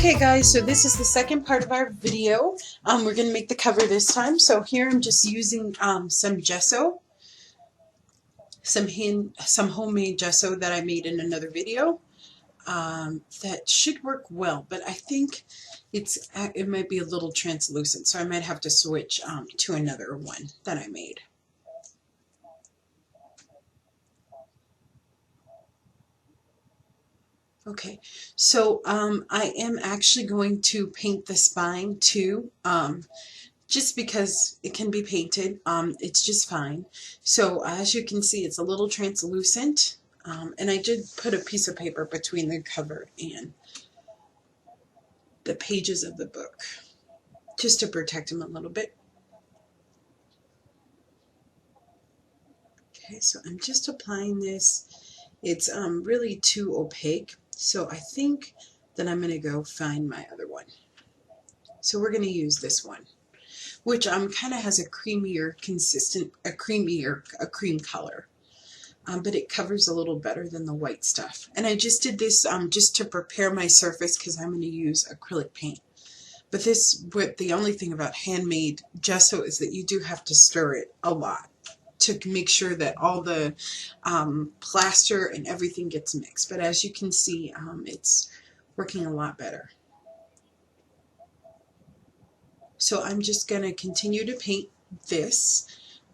Okay guys, so this is the second part of our video. We're going to make the cover this time. So here I'm just using some gesso, some homemade gesso that I made in another video. That should work well, but I think it might be a little translucent, so I might have to switch to another one that I made. Okay, so I am actually going to paint the spine too, just because it can be painted. It's just fine. So as you can see, it's a little translucent, and I did put a piece of paper between the cover and the pages of the book, just to protect them a little bit. Okay, so I'm just applying this. It's really too opaque, so I think that I'm going to go find my other one. So we're going to use this one, which kind of has a creamier cream color, but it covers a little better than the white stuff. And I just did this just to prepare my surface because I'm going to use acrylic paint. But the only thing about handmade gesso is that you do have to stir it a lot to make sure that all the plaster and everything gets mixed. But as you can see, it's working a lot better. So I'm just going to continue to paint this,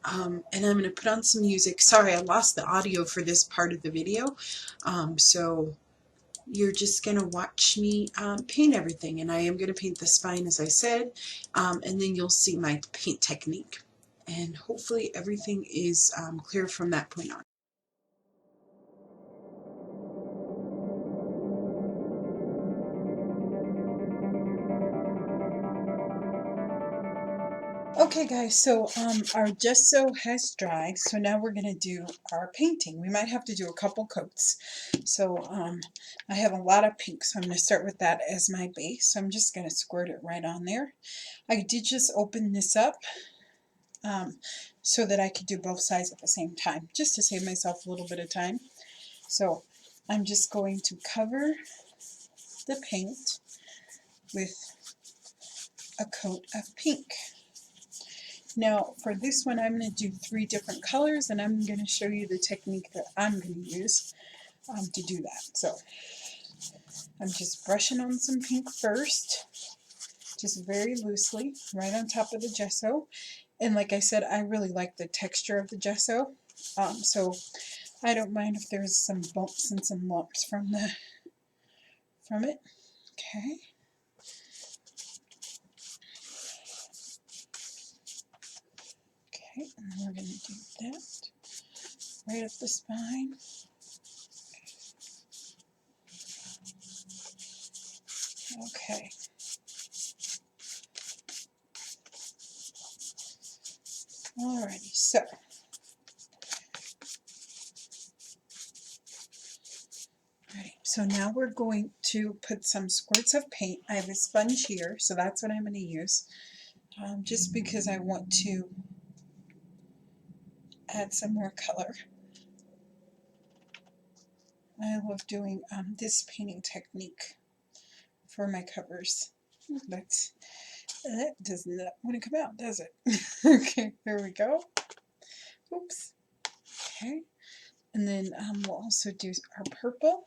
and I'm going to put on some music. Sorry, I lost the audio for this part of the video, so you're just going to watch me paint everything. And I am going to paint the spine, as I said, and then you'll see my paint technique. And hopefully everything is clear from that point on. Okay guys, so our gesso has dried, so now we're going to do our painting. We might have to do a couple coats. So I have a lot of pink, so I'm going to start with that as my base. So I'm just going to squirt it right on there. I did just open this up so that I could do both sides at the same time, just to save myself a little bit of time. So I'm just going to cover the paint with a coat of pink. Now for this one I'm going to do 3 different colors, and I'm going to show you the technique that I'm going to use to do that. So I'm just brushing on some pink first, just very loosely, right on top of the gesso. And like I said, I really like the texture of the gesso, so I don't mind if there's some bumps and some lumps from it. Okay. Okay, and then we're going to do that right up the spine. Okay. Alrighty, so so now we're going to put some squirts of paint. I have a sponge here, so that's what I'm going to use, just because I want to add some more color. I love doing this painting technique for my covers. That does not want to come out, does it? Okay, there we go. Oops. Okay, and then we'll also do our purple.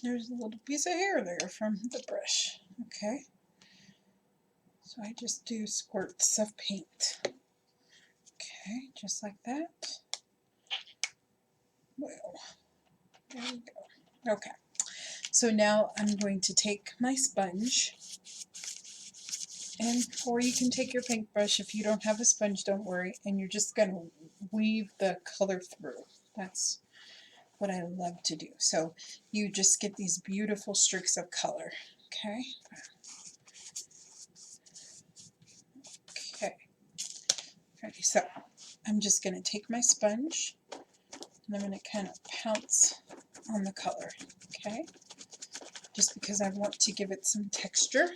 There's a little piece of hair there from the brush. Okay, so I just do squirts of paint. Okay, just like that. Well, there we go. Okay, so now I'm going to take my sponge, or you can take your paintbrush. If you don't have a sponge, don't worry, and you're just going to weave the color through. That's what I love to do. So you just get these beautiful streaks of color. Okay. Okay. Okay, so I'm just going to take my sponge and I'm going to kind of pounce on the color. Okay. Just because I want to give it some texture.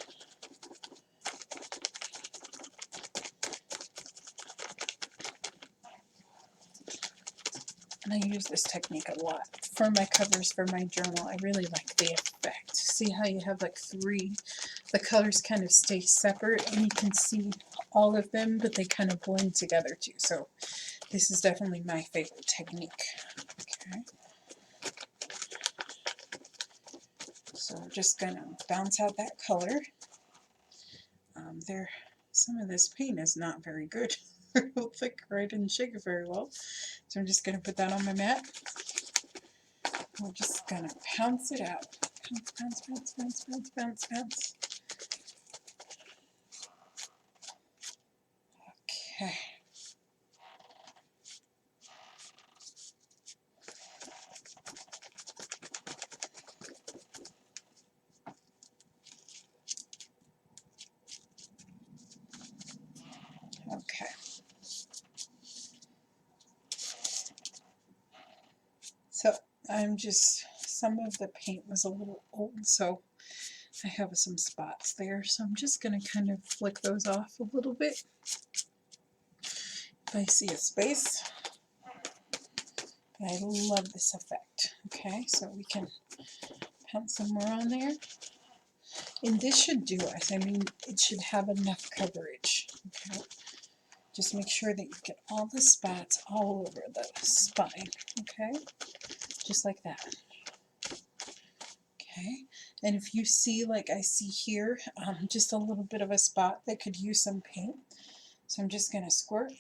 And I use this technique a lot for my covers for my journal. I really like the effect. See how you have like three, the colors kind of stay separate and you can see all of them, but they kind of blend together too. So this is definitely my favorite technique. Okay. So I'm just going to bounce out that color. Some of this paint is not very good. Real thick, or I didn't shake it very well. So I'm just going to put that on my mat. We're just going to pounce it out. Bounce, bounce, bounce, bounce, bounce, bounce, bounce. Okay. Okay. So some of the paint was a little old, so I have some spots there. So I'm just going to kind of flick those off a little bit. If I see a space. I love this effect. Okay, so we can pound some more on there. And this should do it. I mean, it should have enough coverage. Okay. Just make sure that you get all the spots all over the spine. Okay, just like that. Okay, and if you see, like I see here, just a little bit of a spot that could use some paint. So I'm just going to squirt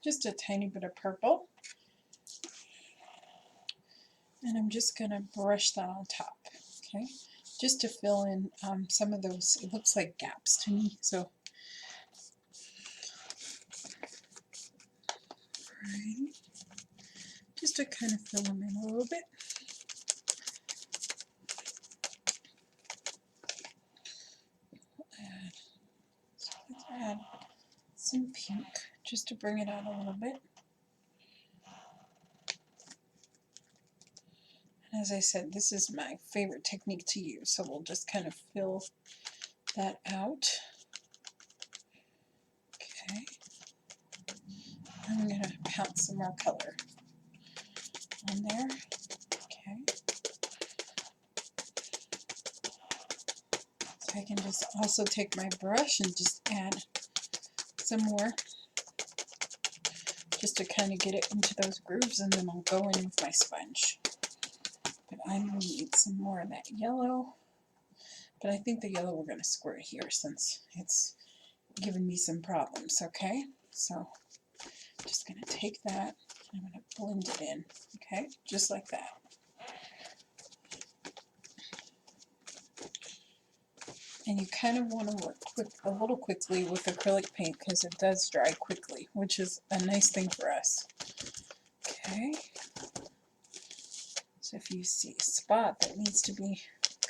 just a tiny bit of purple. And I'm just going to brush that on top. Okay, just to fill in some of those, it looks like gaps to me. So, right, just to kind of fill them in a little bit. Let's add some pink just to bring it out a little bit. And as I said, this is my favorite technique to use, so we'll just kind of fill that out. Okay. I'm going to pounce some more color on there. Okay. So I can just also take my brush and just add some more just to kind of get it into those grooves, and then I'll go in with my sponge. But I need some more of that yellow. But I think the yellow we're going to squirt here since it's giving me some problems, okay? So just going to take that and I'm going to blend it in, okay? Just like that. And you kind of want to work a little quickly with acrylic paint because it does dry quickly, which is a nice thing for us. Okay. So if you see a spot that needs to be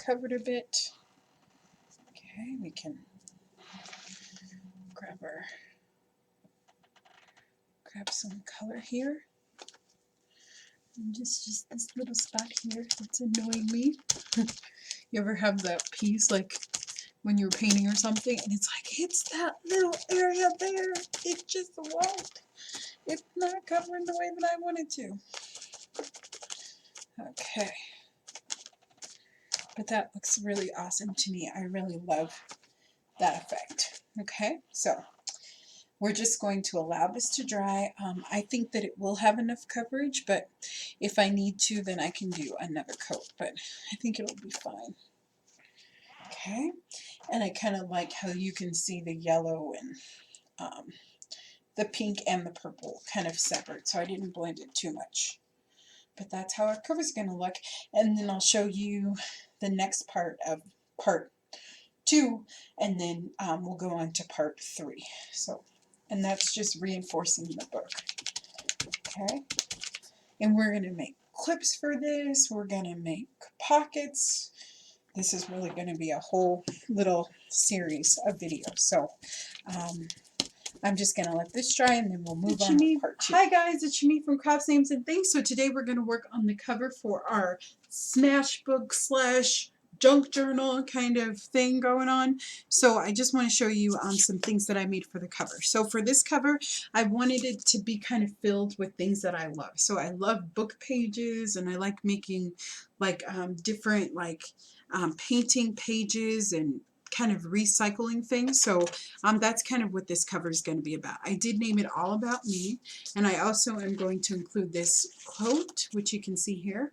covered a bit, okay, we can grab some color here. And just this little spot here that's annoying me. You ever have that piece like when you're painting or something and it's like, it's that little area there, it just won't. It's not covering the way that I want it to. Okay. But that looks really awesome to me. I really love that effect. Okay, so we're just going to allow this to dry. I think that it will have enough coverage, but if I need to, then I can do another coat, but I think it'll be fine. Okay, and I kind of like how you can see the yellow and the pink and the purple kind of separate, so I didn't blend it too much. But that's how our cover is going to look, and then I'll show you the next part of part 2, and then we'll go on to part 3. So, and that's just reinforcing the book. Okay, and we're going to make clips for this. We're going to make pockets. This is really going to be a whole little series of videos. So I'm just going to let this dry and then we'll move on to part 2. Hi guys, it's Shami from Crafts Names and Things. So today we're going to work on the cover for our Smash Book / junk journal kind of thing going on. So I just want to show you some things that I made for the cover. So for this cover, I wanted it to be kind of filled with things that I love. So I love book pages, and I like making like different like painting pages and kind of recycling things. So that's kind of what this cover is going to be about. I did name it All About Me, and I also am going to include this quote, which you can see here.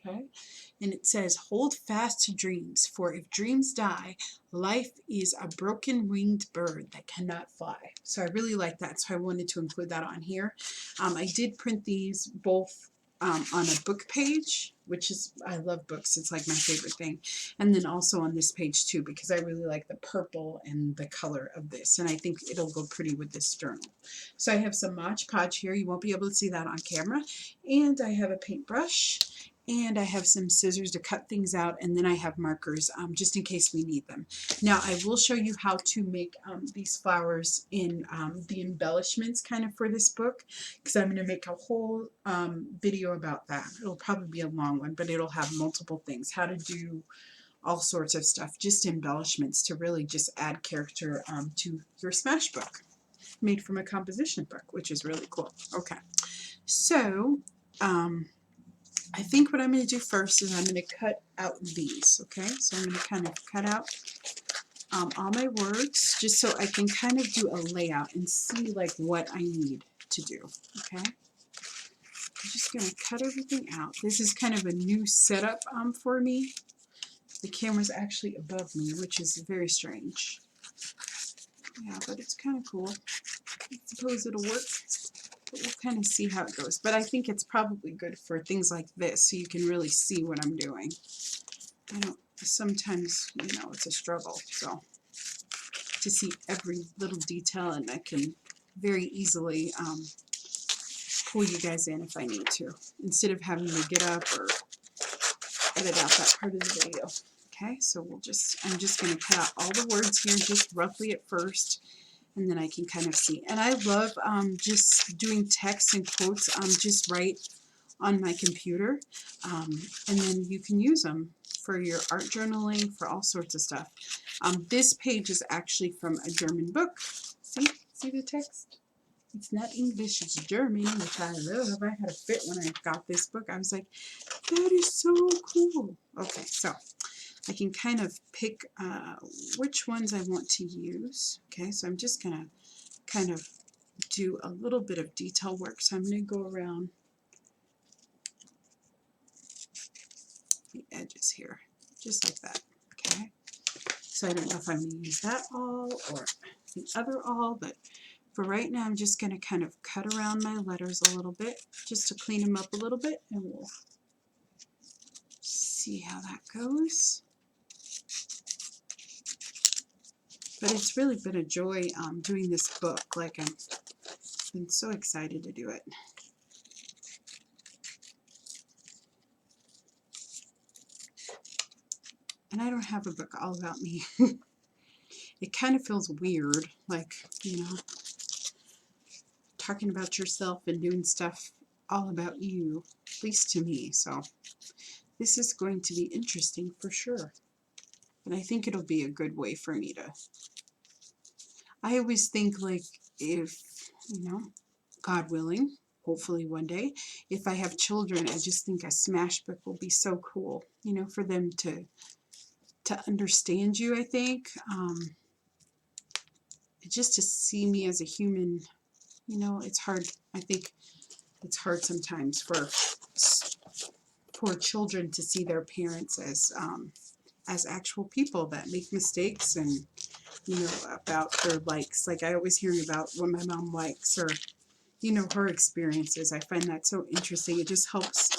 Okay. And it says, "Hold fast to dreams, for if dreams die, life is a broken winged bird that cannot fly." So I really like that, so I wanted to include that on here. I did print these both on a book page, which is, I love books, it's like my favorite thing. And then also on this page too, because I really like the purple and the color of this, and I think it'll go pretty with this journal. So I have some Mod Podge here, you won't be able to see that on camera, and I have a paintbrush, and I have some scissors to cut things out, and then I have markers just in case we need them. Now I will show you how to make these flowers in the embellishments kind of for this book, because I'm going to make a whole video about that. It'll probably be a long one, but it'll have multiple things, how to do all sorts of stuff, just embellishments to really just add character to your smash book, made from a composition book, which is really cool. Okay, so I think what I'm going to do first is I'm going to cut out these, okay? So I'm going to kind of cut out all my words just so I can kind of do a layout and see like what I need to do, okay? I'm just going to cut everything out. This is kind of a new setup for me. The camera's actually above me, which is very strange. Yeah, but it's kind of cool. I suppose it'll work. But we'll kind of see how it goes. But I think it's probably good for things like this, so you can really see what I'm doing. I don't, sometimes, you know, it's a struggle, so to see every little detail, and I can very easily pull you guys in if I need to, instead of having to get up or edit out that part of the video. Okay, so I'm just going to cut out all the words here just roughly at first, and then I can kind of see. And I love just doing text and quotes just right on my computer, and then you can use them for your art journaling, for all sorts of stuff. This page is actually from a German book. See the text? It's not English, it's German, which I love. I had a fit when I got this book. I was like, that is so cool. Okay, so I can kind of pick which ones I want to use. Okay, so I'm just going to kind of do a little bit of detail work. So I'm going to go around the edges here, just like that. Okay, so I don't know if I'm going to use that all or the other all, but for right now I'm just going to kind of cut around my letters a little bit just to clean them up a little bit, and we'll see how that goes. But it's really been a joy doing this book. Like, I've been so excited to do it. And I don't have a book all about me. It kind of feels weird, like, you know, talking about yourself and doing stuff all about you, at least to me. So this is going to be interesting for sure. And I think it'll be a good way for me to, I always think, like, if, you know, God willing, hopefully one day, if I have children, I just think a smash book will be so cool, you know, for them to understand you, I think. Just to see me as a human, you know, it's hard. I think it's hard sometimes for children to see their parents as actual people that make mistakes, and, you know, about their likes. Like, I always hear about what my mom likes, or, you know, her experiences. I find that so interesting. It just helps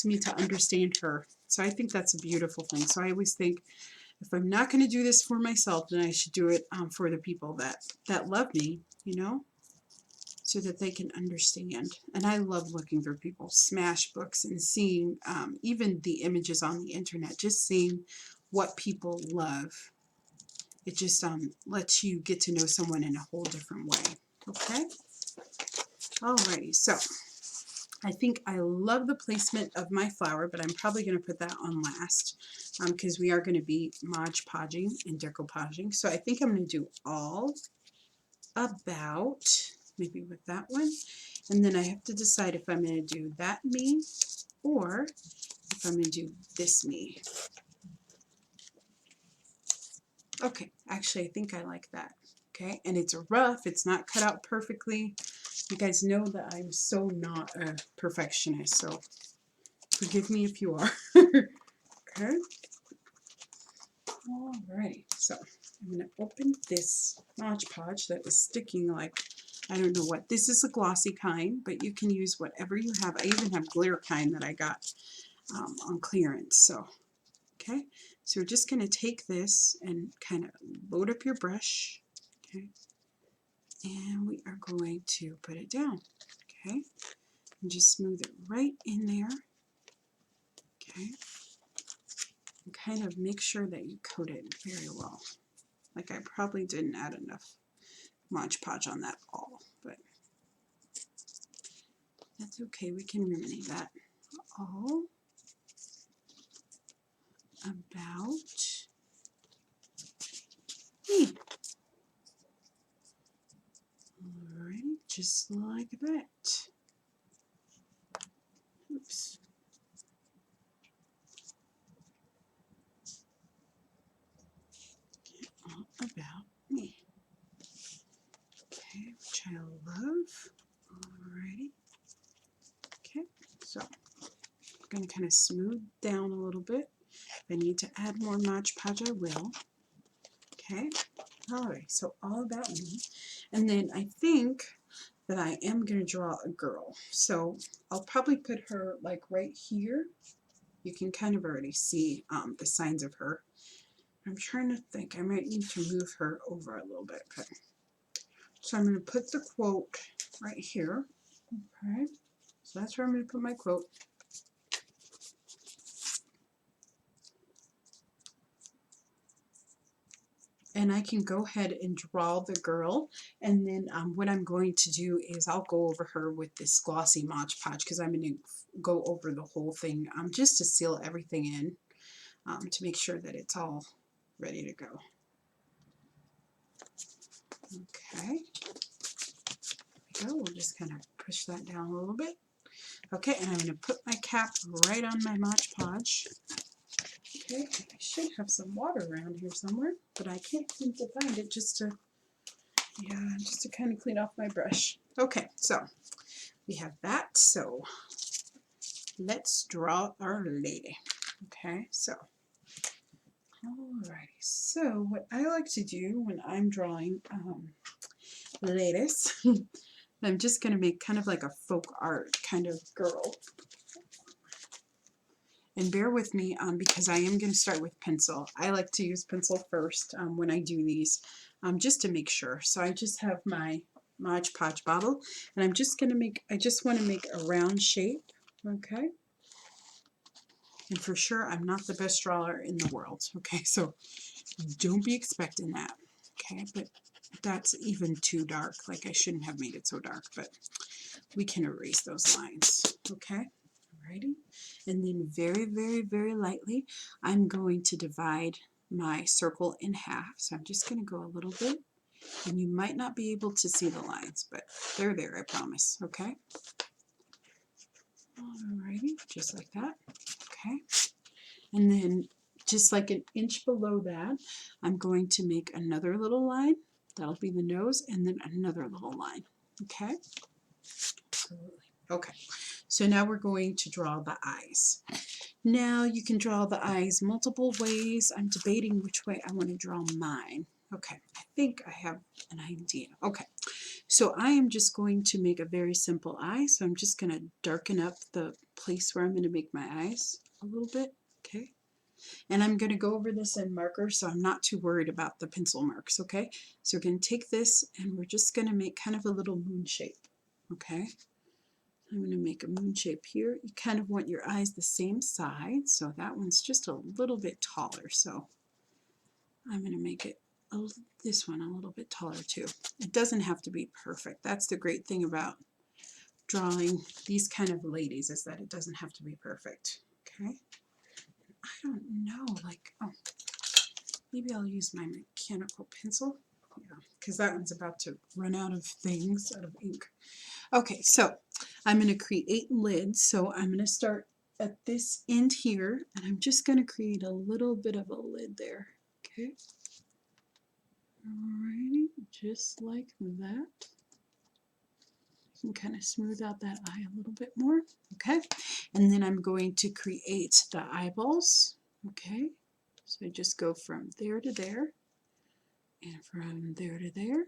me to understand her. So I think that's a beautiful thing. So I always think, if I'm not going to do this for myself, then I should do it for the people that love me, you know, so that they can understand. And I love looking for people's smash books and seeing even the images on the internet, just seeing what people love. It just lets you get to know someone in a whole different way. Okay? Alrighty, so I think I love the placement of my flower, but I'm probably going to put that on last because we are going to be Mod Podging and decoupaging. So I think I'm going to do all about, maybe with that one. And then I have to decide if I'm going to do that me or if I'm going to do this me. Okay, actually I think I like that. Okay, and it's rough, it's not cut out perfectly. You guys know that I'm so not a perfectionist, so forgive me if you are. Okay. Alrighty, so I'm going to open this Mod Podge that is sticking like, I don't know what. This is a glossy kind, but you can use whatever you have. I even have glitter kind that I got on clearance. So, okay, so we're just going to take this and kind of load up your brush. Okay, and we are going to put it down. Okay, and just smooth it right in there. Okay, and kind of make sure that you coat it very well. Like I probably didn't add enough Mod Podge on that all, but that's okay. We can ruminate that. All about me. Alright, just like that. Oops. All about me. Okay, which I love. Alrighty. Okay, so I'm going to kind of smooth down a little bit. If I need to add more Mod Podge, I will. Okay, alright, so all about me. And then I think that I am going to draw a girl. So I'll probably put her like right here. You can kind of already see the signs of her. I'm trying to think. I might need to move her over a little bit. Okay. So I'm going to put the quote right here. Okay. So that's where I'm going to put my quote. And I can go ahead and draw the girl, and then what I'm going to do is I'll go over her with this glossy Mod Podge because I'm going to go over the whole thing just to seal everything in to make sure that it's all ready to go. Okay, there we go. We'll just kind of push that down a little bit. Okay, and I'm going to put my cap right on my Mod Podge. Okay, I should have some water around here somewhere, but I can't seem to find it just to kind of clean off my brush. Okay, so we have that. So let's draw our lady. Okay, so alrighty. So what I like to do when I'm drawing ladies, I'm just going to make kind of like a folk art kind of girl. And bear with me because I am going to start with pencil. I like to use pencil first when I do these just to make sure. So I just have my Mod Podge bottle and I'm just going to make, I just want to make a round shape. Okay. And for sure, I'm not the best drawer in the world. Okay. So don't be expecting that. Okay. But that's even too dark. Like I shouldn't have made it so dark, but we can erase those lines. Okay. Alrighty, and then very, very, very lightly, I'm going to divide my circle in half. So I'm just going to go a little bit, and you might not be able to see the lines, but they're there, I promise. Okay. Alrighty, just like that. Okay, and then just like an inch below that, I'm going to make another little line. That'll be the nose, and then another little line. Okay. Absolutely. Okay, so now we're going to draw the eyes. Now you can draw the eyes multiple ways. I'm debating which way I want to draw mine. Okay, I think I have an idea. Okay, so I am just going to make a very simple eye. So I'm just going to darken up the place where I'm going to make my eyes a little bit. Okay, and I'm going to go over this in marker, so I'm not too worried about the pencil marks. Okay, so we're going to take this and we're just going to make kind of a little moon shape. Okay. I'm going to make a moon shape here. You kind of want your eyes the same side, so that one's just a little bit taller. So I'm going to make it this one a little bit taller too. It doesn't have to be perfect. That's the great thing about drawing these kind of ladies is that it doesn't have to be perfect. Okay. I don't know, like, oh, maybe I'll use my mechanical pencil. Yeah, because that one's about to run out of things, out of ink. Okay, so I'm going to create lids. So I'm going to start at this end here, and I'm just going to create a little bit of a lid there. Okay. Alrighty, just like that. You can kind of smooth out that eye a little bit more. Okay, and then I'm going to create the eyeballs. Okay, so just go from there to there, and from there to there.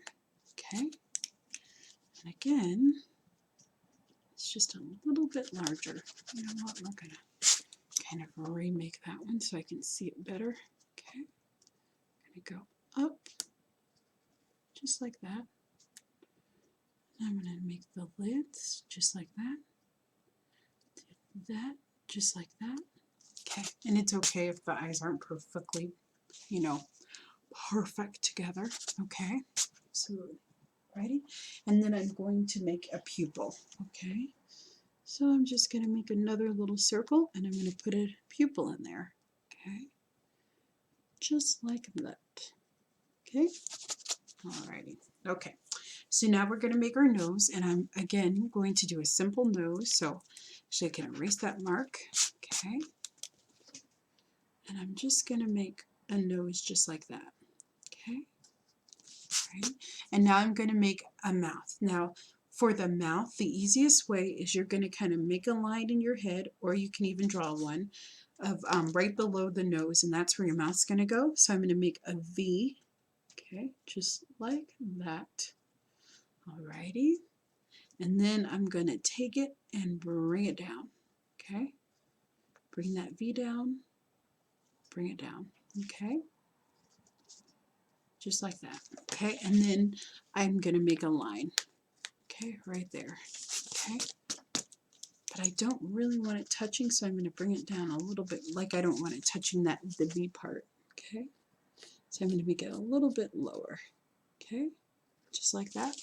Okay, and again, it's just a little bit larger. You know what, we're going to kind of remake that one so I can see it better. Okay, I'm going to go up, just like that. I'm going to make the lids just like that. That, just like that. Okay, and it's okay if the eyes aren't perfectly, you know, perfect together. Okay, so ready? And then I'm going to make a pupil. Okay, so I'm just going to make another little circle, and I'm going to put a pupil in there. Okay, just like that. Okay, alrighty. Okay, so now we're going to make our nose, and I'm again going to do a simple nose. So actually I can erase that mark. Okay, and I'm just going to make a nose just like that. Okay, right. And now I'm going to make a mouth. Now for the mouth, the easiest way is you're going to kind of make a line in your head, or you can even draw one of right below the nose, and that's where your mouth's going to go. So I'm going to make a V. Okay, just like that. Alrighty. And then I'm going to take it and bring it down. Okay, bring that V down, bring it down. Okay, just like that. Okay, and then I'm going to make a line. Okay, right there. Okay, but I don't really want it touching, so I'm going to bring it down a little bit, like I don't want it touching that the V part. Okay, so I'm going to make it a little bit lower. Okay, just like that.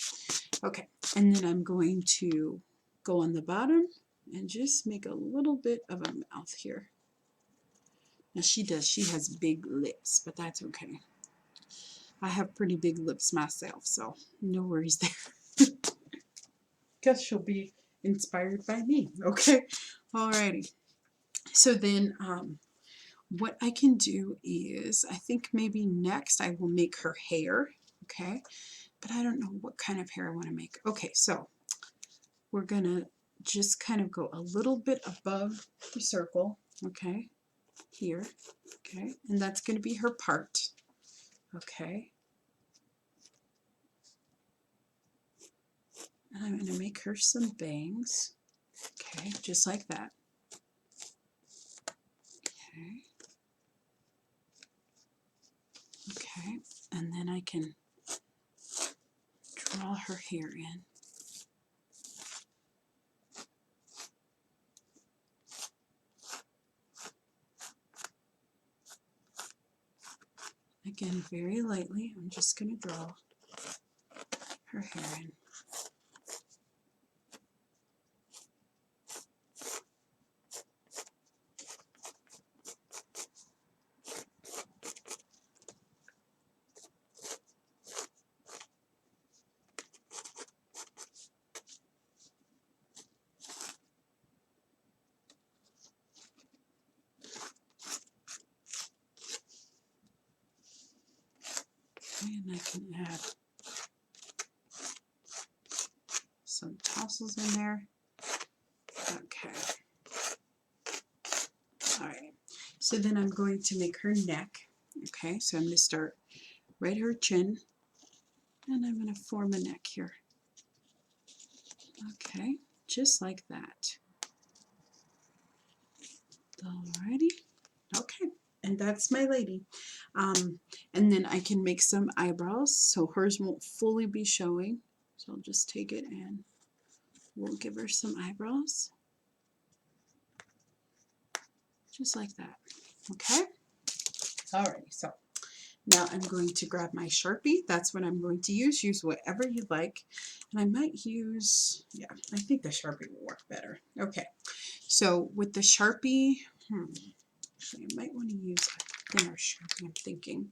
Okay, and then I'm going to go on the bottom and just make a little bit of a mouth here. Now she has big lips, but that's okay. I have pretty big lips myself, so no worries there. Guess she'll be inspired by me. Okay, alrighty. So then what I can do is, I think maybe next I will make her hair. Okay, but I don't know what kind of hair I want to make. Okay, so we're gonna just kind of go a little bit above the circle. Okay, here. Okay, and that's going to be her part. Okay, and I'm going to make her some bangs. Okay, just like that. Okay. Okay, and then I can draw her hair in. Again, very lightly, I'm just going to draw her hair in. And I can add some tassels in there. Okay. Alright. So then I'm going to make her neck. Okay, so I'm going to start right her chin, and I'm going to form a neck here. Okay, just like that. Alrighty. Okay, and that's my lady. And then I can make some eyebrows, so hers won't fully be showing. So I'll just take it and we'll give her some eyebrows. Just like that. Okay? Alrighty, so Now I'm going to grab my Sharpie. That's what I'm going to use. Use whatever you like. And I might use, yeah, I think the Sharpie will work better. Okay, so with the Sharpie, actually I might want to use a thinner Sharpie, I'm thinking,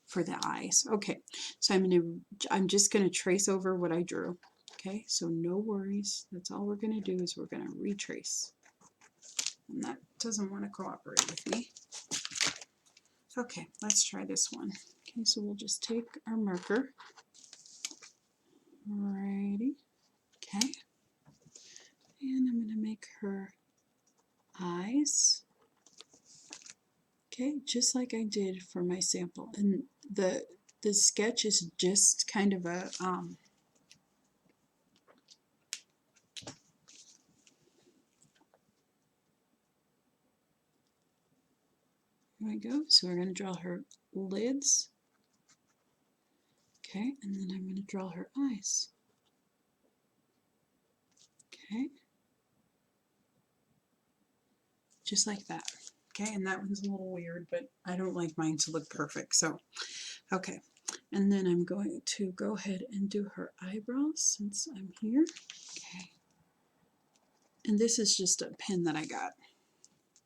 for the eyes. Okay, so I'm just going to trace over what I drew. Okay, so no worries. That's all we're going to do is we're going to retrace. And that doesn't want to cooperate with me. Okay, let's try this one. Okay, so we'll just take our marker. Alrighty. Okay. And I'm going to make her eyes. Okay, just like I did for my sample. And the sketch is just kind of a here we go. So we're going to draw her lids. Okay, and then I'm going to draw her eyes. Okay. Just like that. Okay, and that one's a little weird, but I don't like mine to look perfect. So, okay. And then I'm going to go ahead and do her eyebrows since I'm here. Okay. And this is just a pen that I got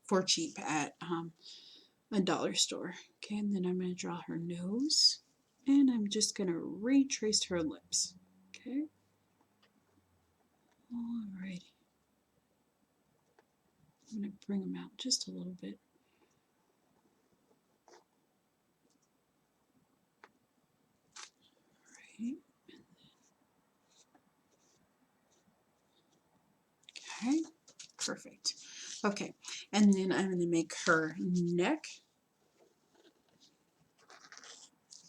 for cheap at a dollar store. Okay, and then I'm going to draw her nose. And I'm just going to retrace her lips. Okay. Alrighty. I'm going to bring them out just a little bit. Alrighty. Okay, perfect. Okay, and then I'm going to make her neck.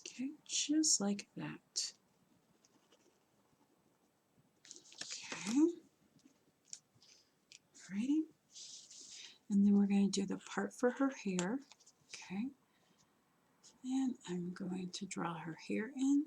Okay, just like that. Okay. Alrighty. And then we're going to do the part for her hair. Okay. And I'm going to draw her hair in.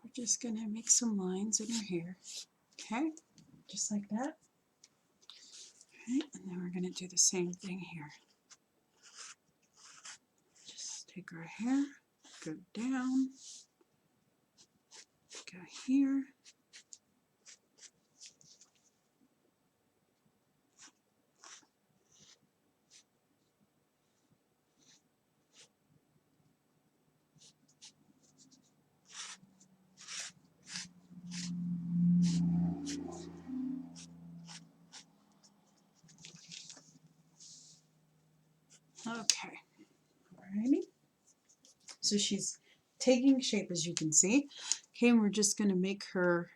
We're just going to make some lines in her hair. Okay, just like that. Okay, and then we're going to do the same thing here. Just take our hair, go down, go here. Okay, alrighty. So she's taking shape, as you can see. Okay, and we're just going to make her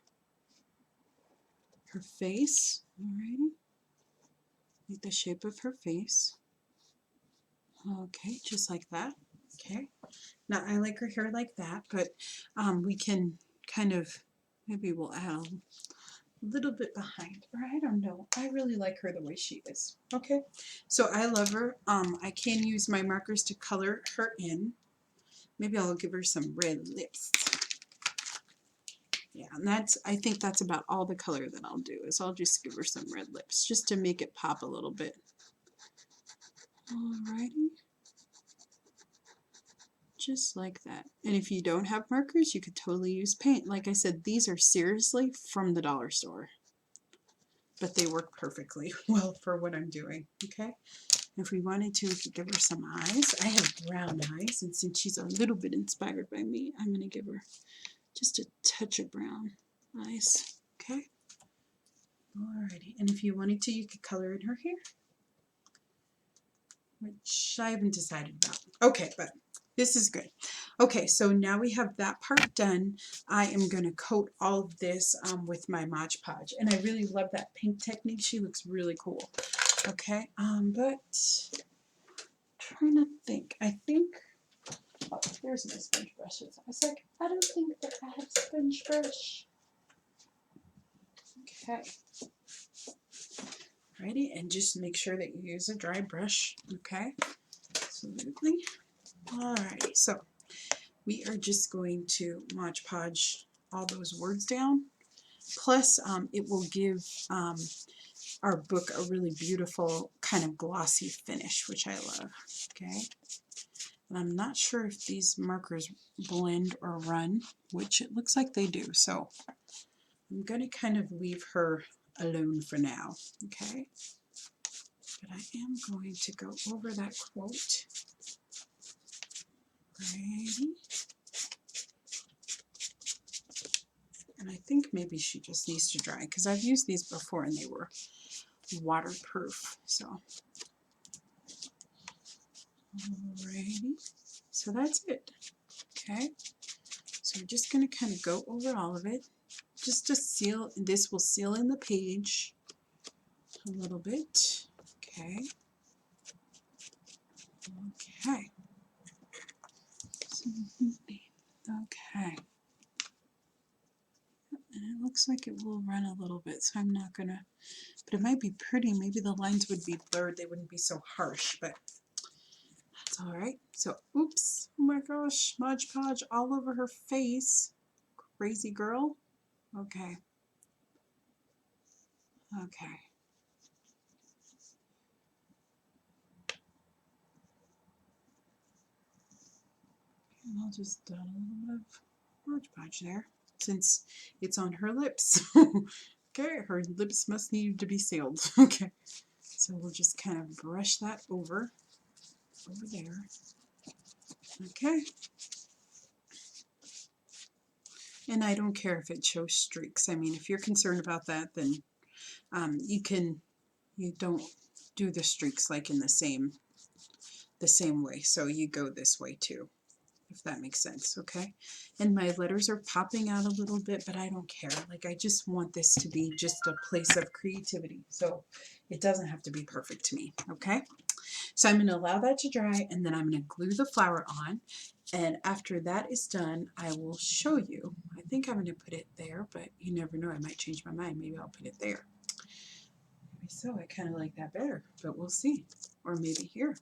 face. Alrighty. Make the shape of her face. Okay, just like that. Okay. Now I like her hair like that, but we can kind of, maybe we'll add a little bit behind, or I don't know. I really like her the way she is. Okay, so I love her. I can use my markers to color her in. Maybe I'll give her some red lips. Yeah, and I think that's about all the color that I'll do, is I'll just give her some red lips, just to make it pop a little bit. Alrighty. Just like that. And if you don't have markers, you could totally use paint. Like I said, these are seriously from the dollar store, but they work perfectly well for what I'm doing. Okay, if we wanted to, we could give her some eyes. I have brown eyes, and since she's a little bit inspired by me, I'm going to give her just a touch of brown eyes. Okay, alrighty. And if you wanted to, you could color in her hair, which I haven't decided about. Okay, but this is good. Okay, so now we have that part done. I am going to coat all of this with my Mod Podge, and I really love that pink technique. She looks really cool. Okay, but trying to think. I think Oh, there's my sponge brushes. I was like, I don't think that I have sponge brush. Okay. Ready, and just make sure that you use a dry brush. Okay. Absolutely. Alrighty, so we are just going to Mod Podge all those words down. Plus, it will give our book a really beautiful kind of glossy finish, which I love. Okay. And I'm not sure if these markers blend or run, which it looks like they do. So I'm going to kind of leave her alone for now. Okay. But I am going to go over that quote. Ready? And I think maybe she just needs to dry because I've used these before and they were waterproof. So, alrighty. So that's it. Okay. So we're just going to kind of go over all of it just to seal. This will seal in the page a little bit. Okay. Okay. Okay. And it looks like it will run a little bit, so I'm not gonna, but it might be pretty. Maybe the lines would be blurred. They wouldn't be so harsh, but that's all right. So, oops. Oh my gosh. Mod Podge all over her face. Crazy girl. Okay. Okay. And I'll just dot a little bit of Mod Podge there, since it's on her lips. Okay, her lips must need to be sealed. Okay, so we'll just kind of brush that over there. Okay, and I don't care if it shows streaks. I mean, if you're concerned about that, then you don't do the streaks like in the same way. So you go this way too, if that makes sense. Okay, and my letters are popping out a little bit, but I don't care. Like, I just want this to be just a place of creativity, so it doesn't have to be perfect to me. Okay, so I'm going to allow that to dry, and then I'm going to glue the flower on, and after that is done, I will show you. I think I'm going to put it there, but you never know, I might change my mind. Maybe I'll put it there. Maybe so. I kind of like that better, but we'll see. Or maybe here.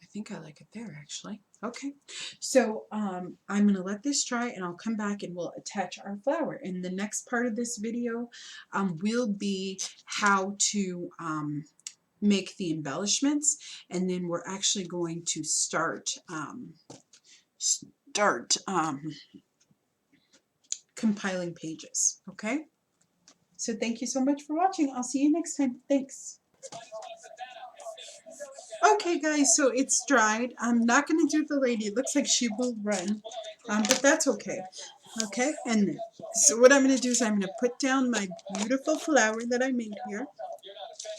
I think I like it there, actually. Okay, so I'm going to let this dry, and I'll come back and we'll attach our flower. And the next part of this video will be how to make the embellishments, and then we're actually going to start compiling pages. Okay, so thank you so much for watching. I'll see you next time. Thanks. Okay guys, so it's dried. I'm not going to do the lady. It looks like she will run, but that's okay. Okay, and so what I'm going to do is I'm going to put down my beautiful flower that I made here,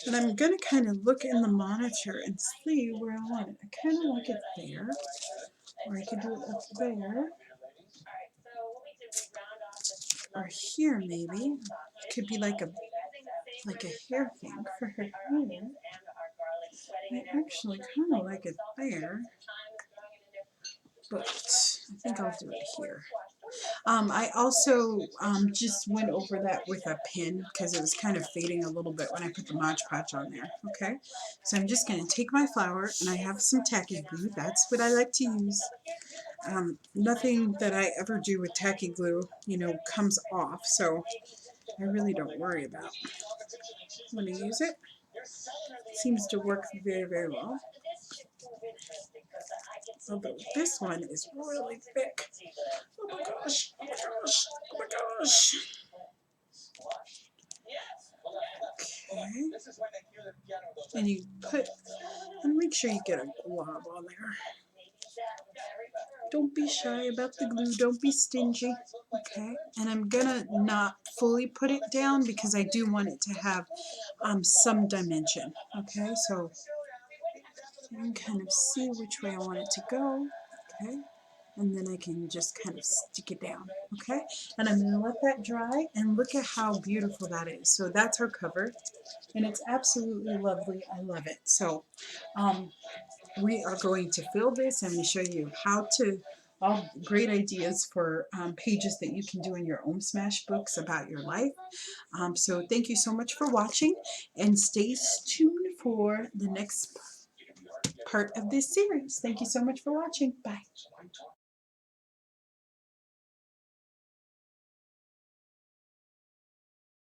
and I'm going to kind of look in the monitor and see where I want it. I kind of like it there, or I could do it up there, or here maybe. It could be like a hair thing for her hair. I actually kind of like it there, but I think I'll do it here. I also just went over that with a pen because it was kind of fading a little bit when I put the Mod Podge on there. Okay, so I'm just going to take my flower, and I have some tacky glue. That's what I like to use. Nothing that I ever do with tacky glue, you know, comes off, so I really don't worry about when I use it. It seems to work very, very well. Although this one is really thick. Oh my gosh, oh my gosh, oh my gosh. Okay. And you put, and make sure you get a glob on there. Don't be shy about the glue. Don't be stingy. Okay. And I'm gonna not fully put it down because I do want it to have some dimension. Okay. So you can kind of see which way I want it to go. Okay. And then I can just kind of stick it down. Okay. And I'm gonna let that dry, and look at how beautiful that is. So that's our cover, and it's absolutely lovely. I love it. So we are going to fill this and show you how to, all great ideas for pages that you can do in your own smash books about your life. So thank you so much for watching, and stay tuned for the next part of this series. Thank you so much for watching. Bye.